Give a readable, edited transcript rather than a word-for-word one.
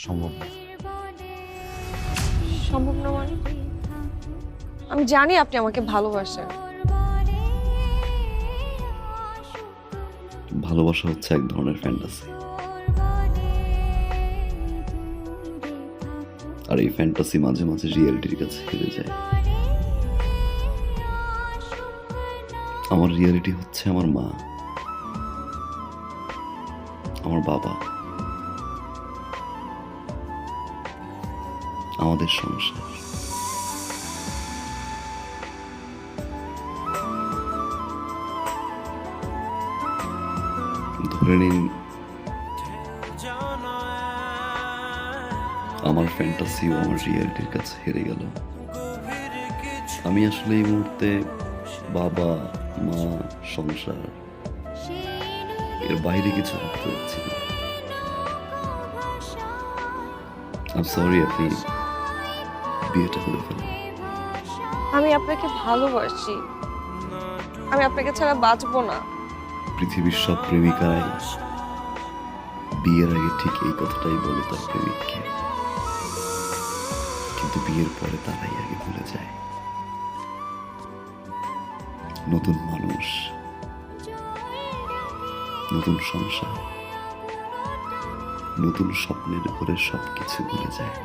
সম্ভব না। সম্ভব না মানে? আমি জানি আপনি আমাকে ভালোবাসেন। ভালোবাসা হচ্ছে এক ধরনের ফ্যান্টাসি, আর এই ফ্যান্টাসি মাঝে মাঝে রিয়েলিটির কাছে হেরে যায়। আমার রিয়েলিটি হচ্ছে আমার মা, আমার বাবা, আমাদের সংসার। ধরে নিন আমার ফ্যান্টাসিও আমার রিয়েলিটির কাছে হেরে গেল। আমি আসলে এই মুহূর্তে বাবা, মা, সংসার এর বাইরে কিছু ভাবতে পারছি না। I'm sorry, আপনি বিয়েটা করে ফেলেন। আমি আপনাকে ভালোবাসি। আমি আপনাকে ছাড়া বাঁচবো না। পৃথিবীর সব প্রেমিকারাই বিয়ের আগে ঠিক এই কথাটাই বলে তার প্রেমিককে, কিন্তু বিয়ের পরে তারাই আগে ভুলে যায়। নতুন মানুষ, নতুন সংসার, নতুন স্বপ্নের উপরে সবকিছু ভুলে যায়।